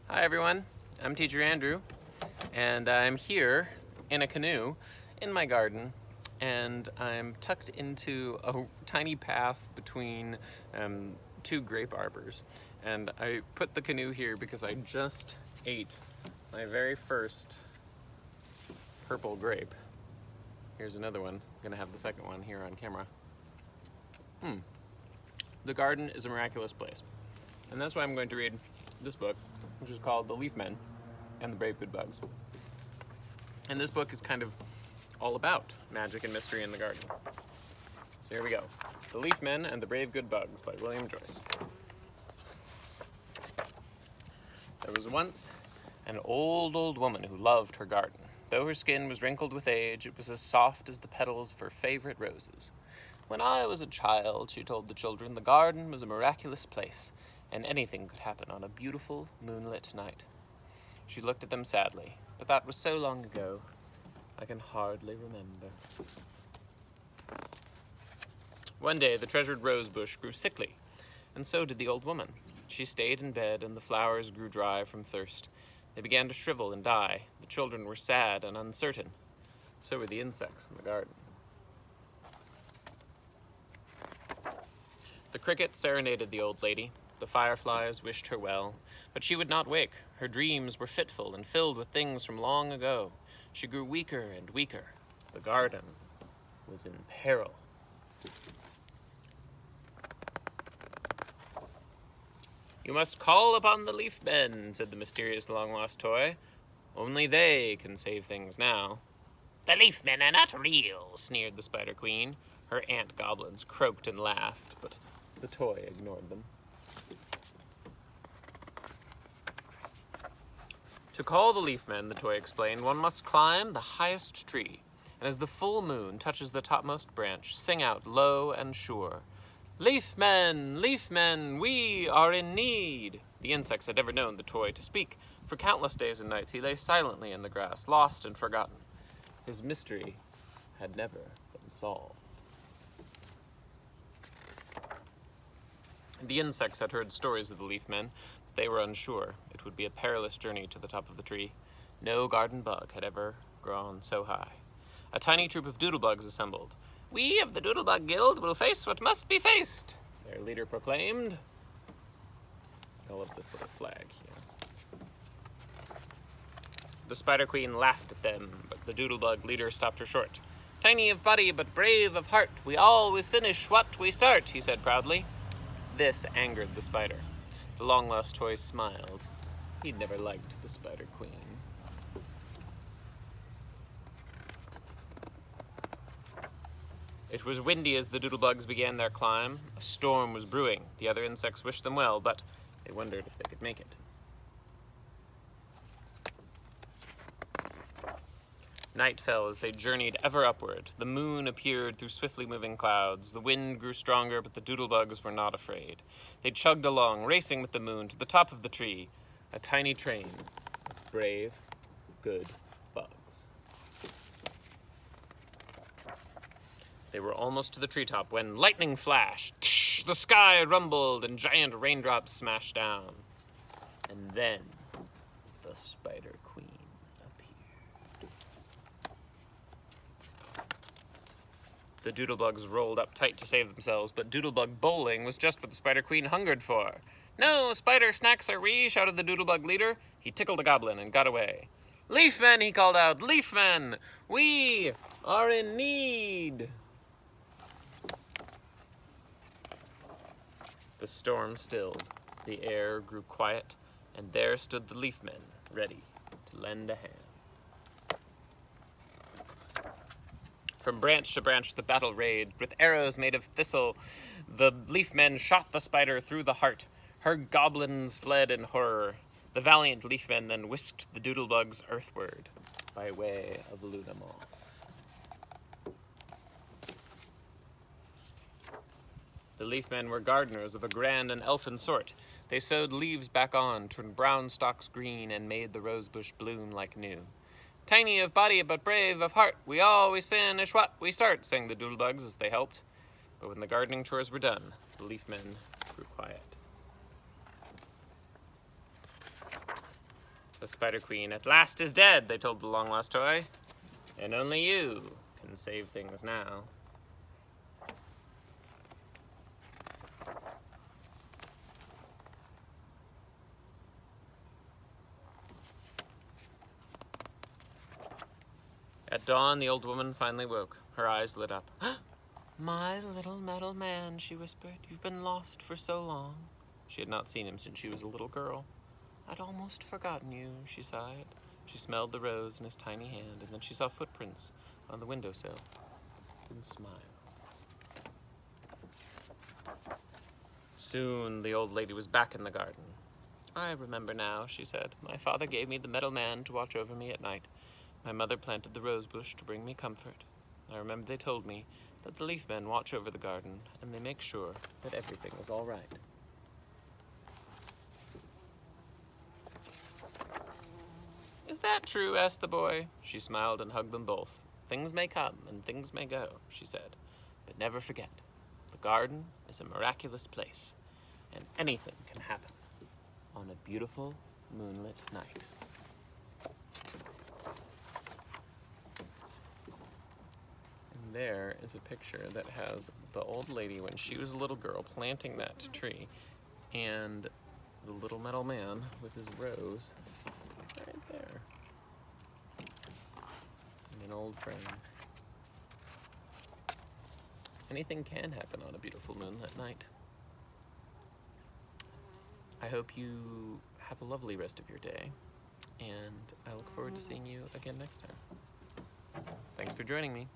Hi everyone, I'm Teacher Andrew, and I'm here in a canoe in my garden, and I'm tucked into a tiny path between two grape arbors. And I put the canoe here because I just ate my very first purple grape. Here's another one. I'm gonna have the second one here on camera. The garden is a miraculous place, and that's why I'm going to read this book, which is called The Leaf Men and the Brave Good Bugs. And this book is kind of all about magic and mystery in the garden. So here we go. The Leaf Men and the Brave Good Bugs by William Joyce. There was once an old woman who loved her garden. Though her skin was wrinkled with age, it was as soft as the petals of her favorite roses. When I was a child, she told the children, the garden was a miraculous place, and anything could happen on a beautiful moonlit night. She looked at them sadly, but that was so long ago, I can hardly remember. One day, the treasured rose bush grew sickly, and so did the old woman. She stayed in bed, and the flowers grew dry from thirst. They began to shrivel and die. The children were sad and uncertain. So were the insects in the garden. The cricket serenaded the old lady. The fireflies wished her well, but she would not wake. Her dreams were fitful and filled with things from long ago. She grew weaker and weaker. The garden was in peril. You must call upon the leaf men, said the mysterious long-lost toy. Only they can save things now. The leaf men are not real, sneered the Spider Queen. Her ant goblins croaked and laughed, but the toy ignored them. To call the leaf men, the toy explained, one must climb the highest tree, and as the full moon touches the topmost branch, sing out low and sure, leaf men, we are in need. The insects had never known the toy to speak. For countless days and nights he lay silently in the grass, lost and forgotten. His mystery had never been solved. The insects had heard stories of the leaf men, but they were unsure. It would be a perilous journey to the top of the tree. No garden bug had ever grown so high. A tiny troop of doodlebugs assembled. We of the Doodlebug Guild will face what must be faced, their leader proclaimed. I love this little flag, yes. The Spider Queen laughed at them, but the Doodlebug leader stopped her short. Tiny of body, but brave of heart, we always finish what we start, he said proudly. This angered the spider. The long-lost toy smiled. He'd never liked the Spider Queen. It was windy as the doodlebugs began their climb. A storm was brewing. The other insects wished them well, but they wondered if they could make it. Night fell as they journeyed ever upward. The moon appeared through swiftly moving clouds. The wind grew stronger, but the doodlebugs were not afraid. They chugged along, racing with the moon to the top of the tree, a tiny train of brave, good bugs. They were almost to the treetop when lightning flashed. Tsh, the sky rumbled and giant raindrops smashed down. And then the Spider Queen appeared. The doodlebugs rolled up tight to save themselves, but doodlebug bowling was just what the Spider Queen hungered for. No, spider snacks are we, shouted the doodlebug leader. He tickled a goblin and got away. Leaf men, he called out, leaf men, we are in need. The storm stilled, the air grew quiet, and there stood the leaf men, ready to lend a hand. From branch to branch the battle raged. With arrows made of thistle, the leaf men shot the spider through the heart. Her goblins fled in horror. The valiant leaf men then whisked the doodlebugs earthward by way of Lunamore. The leaf men were gardeners of a grand and elfin sort. They sewed leaves back on, turned brown stalks green, and made the rosebush bloom like new. Tiny of body, but brave of heart, we always finish what we start, sang the doodlebugs as they helped. But when the gardening chores were done, the leaf men grew quiet. The Spider Queen at last is dead, they told the long-lost toy. And only you can save things now. At dawn, the old woman finally woke. Her eyes lit up. My little metal man, she whispered. You've been lost for so long. She had not seen him since she was a little girl. I'd almost forgotten you, she sighed. She smelled the rose in his tiny hand, and then she saw footprints on the windowsill and smiled. Soon the old lady was back in the garden. I remember now, she said. My father gave me the metal man to watch over me at night. My mother planted the rose bush to bring me comfort. I remember they told me that the leaf men watch over the garden and they make sure that everything is all right. Is that true? Asked the boy. She smiled and hugged them both. Things may come and things may go, she said, but never forget, the garden is a miraculous place and anything can happen on a beautiful moonlit night. And there is a picture that has the old lady when she was a little girl planting that tree and the little metal man with his rose right there in an old frame. Anything can happen on a beautiful moonlit night. I hope you have a lovely rest of your day, and I look forward to seeing you again next time. Thanks for joining me.